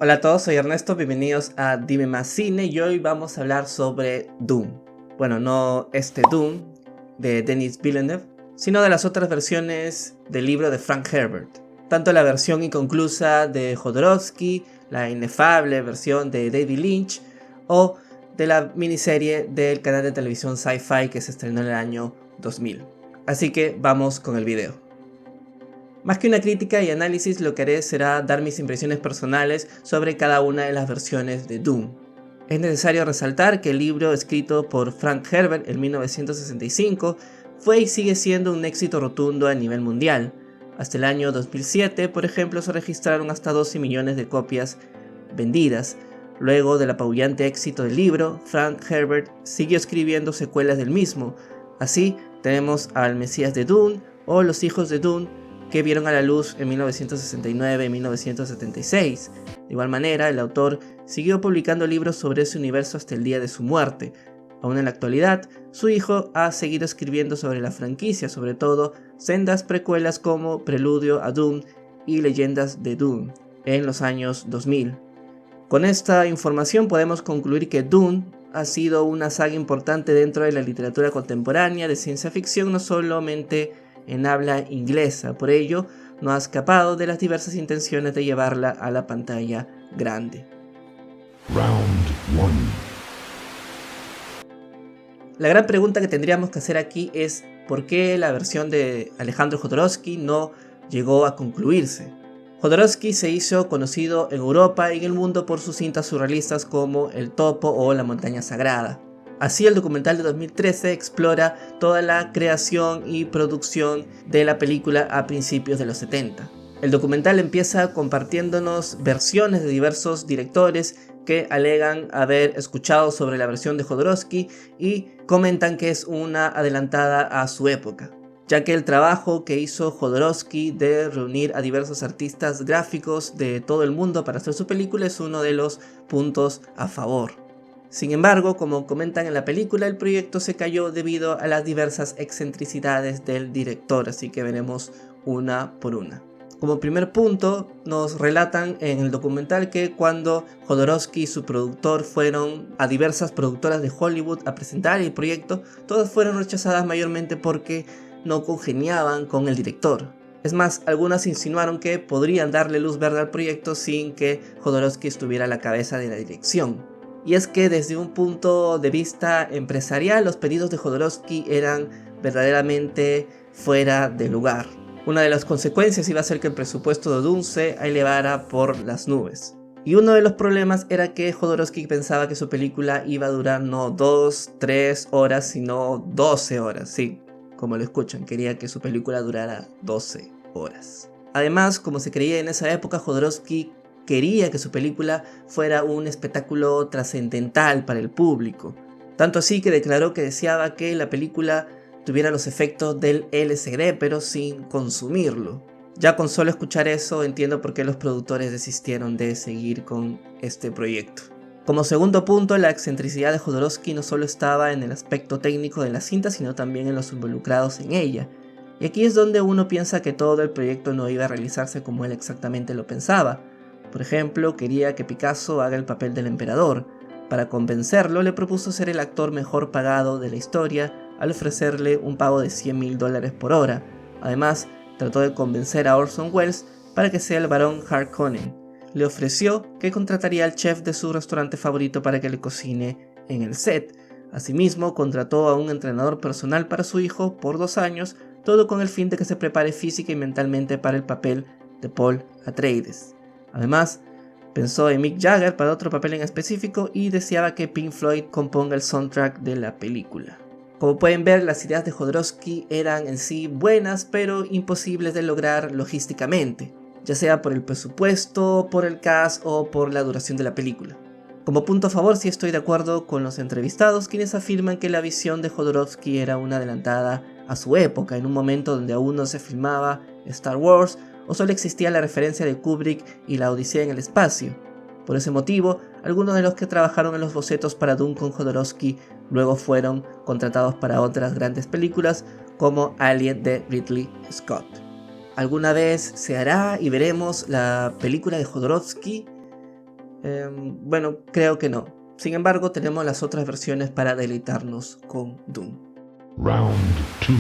Hola a todos, soy Ernesto, bienvenidos a Dime Más Cine y hoy vamos a hablar sobre Dune. Bueno, no este Dune de Denis Villeneuve, sino de las otras versiones del libro de Frank Herbert. Tanto la versión inconclusa de Jodorowsky, la inefable versión de David Lynch o de la miniserie del canal de televisión Sci-Fi que se estrenó en el año 2000. Así que vamos con el video. Más que una crítica y análisis, lo que haré será dar mis impresiones personales sobre cada una de las versiones de Dune. Es necesario resaltar que el libro escrito por Frank Herbert en 1965 fue y sigue siendo un éxito rotundo a nivel mundial. Hasta el año 2007, por ejemplo, se registraron hasta 12 millones de copias vendidas. Luego del apabullante éxito del libro, Frank Herbert siguió escribiendo secuelas del mismo. Así, tenemos al Mesías de Dune o Los Hijos de Dune, que vieron a la luz en 1969 y 1976. De igual manera, el autor siguió publicando libros sobre ese universo hasta el día de su muerte. Aún en la actualidad, su hijo ha seguido escribiendo sobre la franquicia, sobre todo sendas precuelas como Preludio a Dune y Leyendas de Dune en los años 2000. Con esta información podemos concluir que Dune ha sido una saga importante dentro de la literatura contemporánea de ciencia ficción, no solamente en habla inglesa, por ello no ha escapado de las diversas intenciones de llevarla a la pantalla grande. Round 1. La gran pregunta que tendríamos que hacer aquí es ¿por qué la versión de Alejandro Jodorowsky no llegó a concluirse? Jodorowsky se hizo conocido en Europa y en el mundo por sus cintas surrealistas como El Topo o La Montaña Sagrada. Así, el documental de 2013 explora toda la creación y producción de la película a principios de los 70. El documental empieza compartiéndonos versiones de diversos directores que alegan haber escuchado sobre la versión de Jodorowsky y comentan que es una adelantada a su época, ya que el trabajo que hizo Jodorowsky de reunir a diversos artistas gráficos de todo el mundo para hacer su película es uno de los puntos a favor. Sin embargo, como comentan en la película, el proyecto se cayó debido a las diversas excentricidades del director, así que veremos una por una. Como primer punto, nos relatan en el documental que cuando Jodorowsky y su productor fueron a diversas productoras de Hollywood a presentar el proyecto, todas fueron rechazadas mayormente porque no congeniaban con el director. Es más, algunas insinuaron que podrían darle luz verde al proyecto sin que Jodorowsky estuviera a la cabeza de la dirección. Y es que desde un punto de vista empresarial, los pedidos de Jodorowsky eran verdaderamente fuera de lugar. Una de las consecuencias iba a ser que el presupuesto de Dune se elevara por las nubes. Y uno de los problemas era que Jodorowsky pensaba que su película iba a durar no 2, 3 horas, sino 12 horas. Sí, como lo escuchan, quería que su película durara 12 horas. Además, como se creía en esa época, Jodorowsky quería que su película fuera un espectáculo trascendental para el público. Tanto así que declaró que deseaba que la película tuviera los efectos del LSD, pero sin consumirlo. Ya con solo escuchar eso entiendo por qué los productores desistieron de seguir con este proyecto. Como segundo punto, la excentricidad de Jodorowsky no solo estaba en el aspecto técnico de la cinta, sino también en los involucrados en ella. Y aquí es donde uno piensa que todo el proyecto no iba a realizarse como él exactamente lo pensaba. Por ejemplo, quería que Picasso haga el papel del emperador. Para convencerlo, le propuso ser el actor mejor pagado de la historia al ofrecerle un pago de $100,000 por hora. Además, trató de convencer a Orson Welles para que sea el barón Harkonnen. Le ofreció que contrataría al chef de su restaurante favorito para que le cocine en el set. Asimismo, contrató a un entrenador personal para su hijo por 2 años, todo con el fin de que se prepare física y mentalmente para el papel de Paul Atreides. Además, pensó en Mick Jagger para otro papel en específico y deseaba que Pink Floyd componga el soundtrack de la película. Como pueden ver, las ideas de Jodorowsky eran en sí buenas, pero imposibles de lograr logísticamente, ya sea por el presupuesto, por el cast o por la duración de la película. Como punto a favor, sí estoy de acuerdo con los entrevistados, quienes afirman que la visión de Jodorowsky era una adelantada a su época, en un momento donde aún no se filmaba Star Wars, o solo existía la referencia de Kubrick y la Odisea en el espacio. Por ese motivo, algunos de los que trabajaron en los bocetos para Dune con Jodorowsky luego fueron contratados para otras grandes películas como Alien de Ridley Scott. ¿Alguna vez se hará y veremos la película de Jodorowsky? Bueno, creo que no. Sin embargo, tenemos las otras versiones para deleitarnos con Doom. Round 2.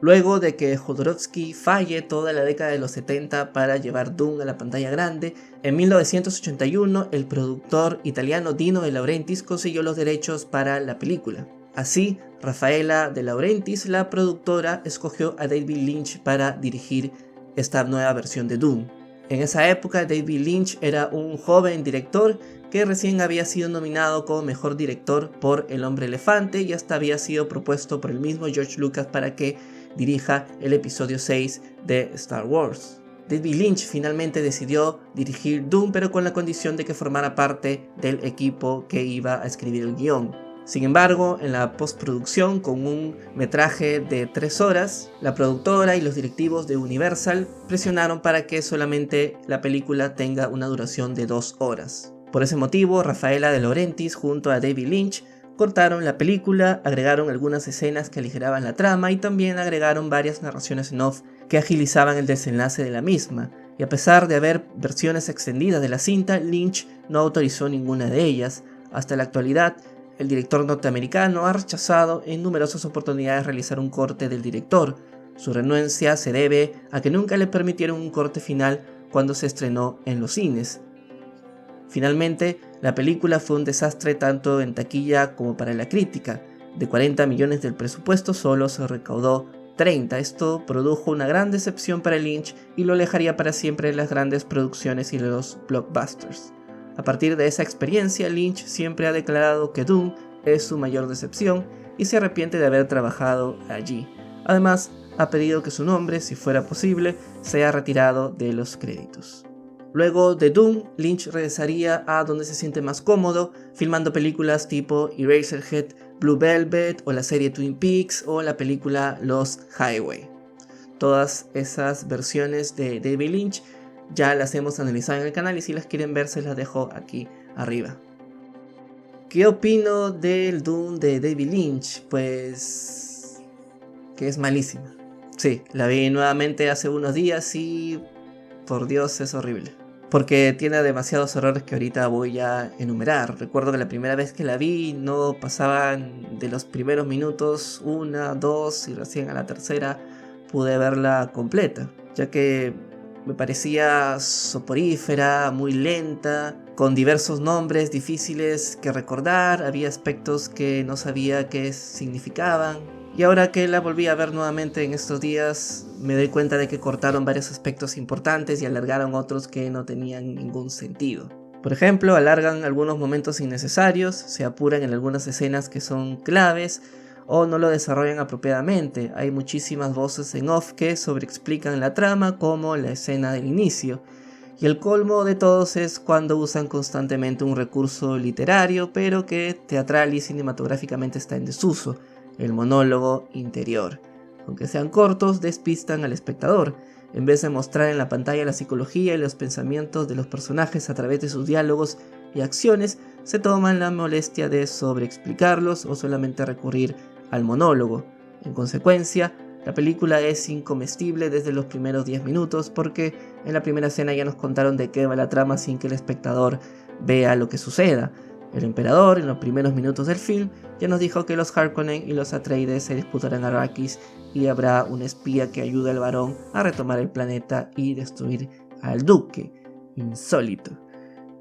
Luego de que Jodorowsky falle toda la década de los 70 para llevar Doom a la pantalla grande, en 1981 el productor italiano Dino De Laurentiis consiguió los derechos para la película. Así, Raffaella De Laurentiis, la productora, escogió a David Lynch para dirigir esta nueva versión de Doom. En esa época, David Lynch era un joven director que recién había sido nominado como mejor director por El Hombre Elefante y hasta había sido propuesto por el mismo George Lucas para que dirija el episodio 6 de Star Wars. David Lynch finalmente decidió dirigir Doom, pero con la condición de que formara parte del equipo que iba a escribir el guión. Sin embargo, en la postproducción, con un metraje de 3 horas, la productora y los directivos de Universal presionaron para que solamente la película tenga una duración de 2 horas. Por ese motivo, Raffaella De Laurentiis junto a David Lynch cortaron la película, agregaron algunas escenas que aligeraban la trama y también agregaron varias narraciones en off que agilizaban el desenlace de la misma. Y a pesar de haber versiones extendidas de la cinta, Lynch no autorizó ninguna de ellas. Hasta la actualidad, el director norteamericano ha rechazado en numerosas oportunidades realizar un corte del director. Su renuencia se debe a que nunca le permitieron un corte final cuando se estrenó en los cines. Finalmente, la película fue un desastre tanto en taquilla como para la crítica. De 40 millones del presupuesto solo se recaudó 30. Esto produjo una gran decepción para Lynch y lo alejaría para siempre de las grandes producciones y de los blockbusters. A partir de esa experiencia, Lynch siempre ha declarado que Doom es su mayor decepción y se arrepiente de haber trabajado allí. Además, ha pedido que su nombre, si fuera posible, sea retirado de los créditos. Luego de Doom, Lynch regresaría a donde se siente más cómodo, filmando películas tipo Eraserhead, Blue Velvet o la serie Twin Peaks o la película Lost Highway. Todas esas versiones de David Lynch ya las hemos analizado en el canal y si las quieren ver se las dejo aquí arriba. ¿Qué opino del Doom de David Lynch? Pues que es malísima. Sí, la vi nuevamente hace unos días y por Dios es horrible. Porque tiene demasiados errores que ahorita voy a enumerar. Recuerdo que la primera vez que la vi no pasaban de los primeros minutos 1, 2 y recién a la tercera pude verla completa, ya que me parecía soporífera, muy lenta, con diversos nombres difíciles que recordar, había aspectos que no sabía qué significaban. Y ahora que la volví a ver nuevamente en estos días, me doy cuenta de que cortaron varios aspectos importantes y alargaron otros que no tenían ningún sentido. Por ejemplo, alargan algunos momentos innecesarios, se apuran en algunas escenas que son claves o no lo desarrollan apropiadamente. Hay muchísimas voces en off que sobreexplican la trama, como la escena del inicio. Y el colmo de todos es cuando usan constantemente un recurso literario, pero que teatral y cinematográficamente está en desuso: el monólogo interior. Aunque sean cortos, despistan al espectador. En vez de mostrar en la pantalla la psicología y los pensamientos de los personajes a través de sus diálogos y acciones, se toman la molestia de sobreexplicarlos o solamente recurrir al monólogo. En consecuencia, la película es incomestible desde los primeros 10 minutos porque en la primera escena ya nos contaron de qué va la trama sin que el espectador vea lo que suceda. El emperador, en los primeros minutos del film, ya nos dijo que los Harkonnen y los Atreides se disputarán Arrakis y habrá un espía que ayude al varón a retomar el planeta y destruir al duque. Insólito.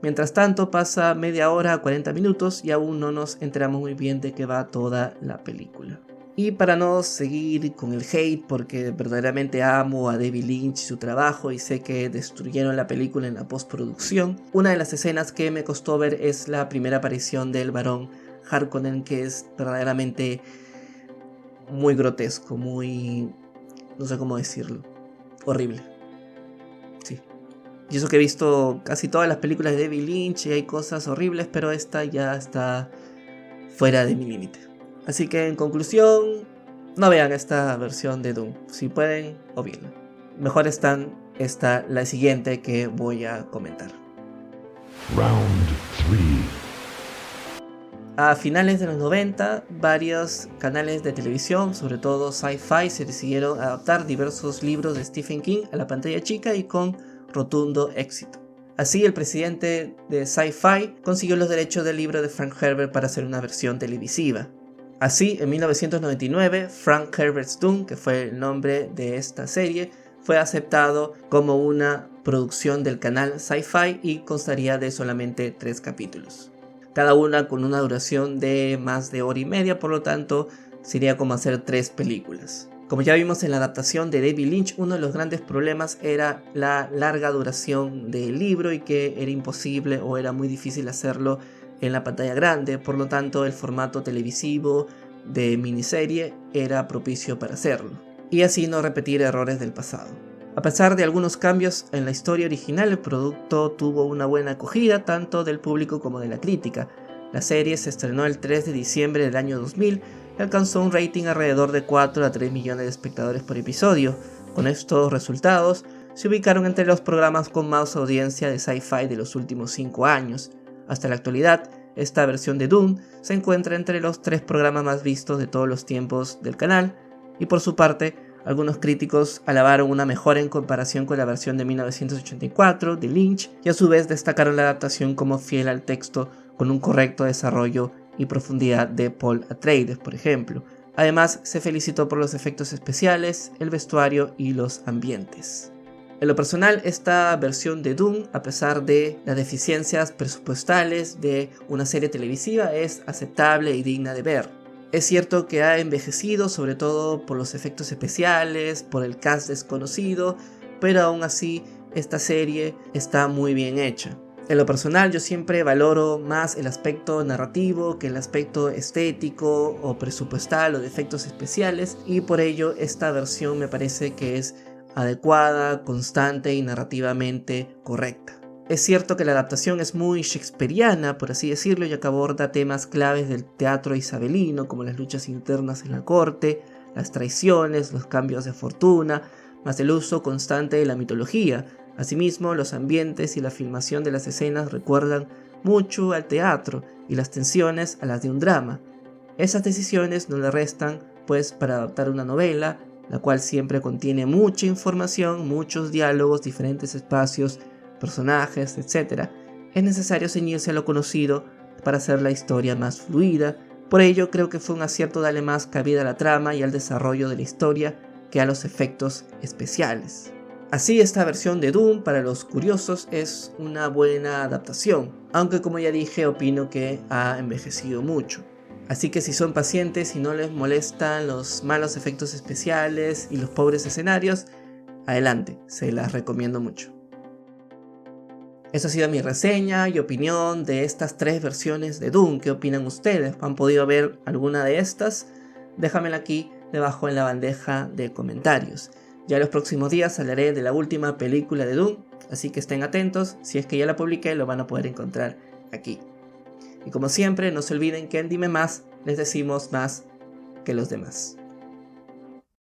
Mientras tanto, pasa media hora a 40 minutos y aún no nos enteramos muy bien de qué va toda la película. Y para no seguir con el hate, porque verdaderamente amo a David Lynch y su trabajo y sé que destruyeron la película en la postproducción, una de las escenas que me costó ver es la primera aparición del varón Harkonnen, que es verdaderamente muy grotesco, muy... no sé cómo decirlo, horrible. Sí. Y eso que he visto casi todas las películas de David Lynch y hay cosas horribles, pero esta ya está fuera de mi límite. Así que en conclusión, no vean esta versión de Doom. Si pueden, obvienla. Mejor está la siguiente que voy a comentar. Round 3. A finales de los 90, varios canales de televisión, sobre todo Sci-Fi, se decidieron adaptar diversos libros de Stephen King a la pantalla chica y con rotundo éxito. Así, el presidente de Sci-Fi consiguió los derechos del libro de Frank Herbert para hacer una versión televisiva. Así, en 1999, Frank Herbert's Dune, que fue el nombre de esta serie, fue aceptado como una producción del canal Sci-Fi y constaría de solamente 3 capítulos. Cada una con una duración de más de hora y media, por lo tanto, sería como hacer 3 películas. Como ya vimos en la adaptación de David Lynch, uno de los grandes problemas era la larga duración del libro y que era imposible o era muy difícil hacerlo en la pantalla grande, por lo tanto el formato televisivo de miniserie era propicio para hacerlo, y así no repetir errores del pasado. A pesar de algunos cambios en la historia original, el producto tuvo una buena acogida tanto del público como de la crítica. La serie se estrenó el 3 de diciembre del año 2000 y alcanzó un rating alrededor de 4 a 3 millones de espectadores por episodio. Con estos resultados, se ubicaron entre los programas con más audiencia de Sci-Fi de los últimos 5 años. Hasta la actualidad, esta versión de Dune se encuentra entre los 3 programas más vistos de todos los tiempos del canal, y por su parte, algunos críticos alabaron una mejora en comparación con la versión de 1984 de Lynch y a su vez destacaron la adaptación como fiel al texto con un correcto desarrollo y profundidad de Paul Atreides, por ejemplo. Además, se felicitó por los efectos especiales, el vestuario y los ambientes. En lo personal, esta versión de Dune, a pesar de las deficiencias presupuestales de una serie televisiva, es aceptable y digna de ver. Es cierto que ha envejecido, sobre todo por los efectos especiales, por el cast desconocido, pero aún así esta serie está muy bien hecha. En lo personal, yo siempre valoro más el aspecto narrativo que el aspecto estético o presupuestal o de efectos especiales, y por ello esta versión me parece que es adecuada, constante y narrativamente correcta. Es cierto que la adaptación es muy shakespeariana, por así decirlo, ya que aborda temas claves del teatro isabelino, como las luchas internas en la corte, las traiciones, los cambios de fortuna, más el uso constante de la mitología. Asimismo, los ambientes y la filmación de las escenas recuerdan mucho al teatro y las tensiones a las de un drama. Esas decisiones no le restan, pues, para adaptar una novela, la cual siempre contiene mucha información, muchos diálogos, diferentes espacios, personajes, etc., es necesario ceñirse a lo conocido para hacer la historia más fluida. Por ello, creo que fue un acierto darle más cabida a la trama y al desarrollo de la historia que a los efectos especiales. Así, esta versión de Dune, para los curiosos, es una buena adaptación, aunque como ya dije, opino que ha envejecido mucho. Así que si son pacientes y no les molestan los malos efectos especiales y los pobres escenarios, adelante, se las recomiendo mucho. Esa ha sido mi reseña y opinión de estas 3 versiones de Dune. ¿Qué opinan ustedes? ¿Han podido ver alguna de estas? Déjamela aquí debajo en la bandeja de comentarios. Ya en los próximos días hablaré de la última película de Dune, así que estén atentos. Si es que ya la publiqué, lo van a poder encontrar aquí. Y como siempre, no se olviden que en Dime Más les decimos más que los demás.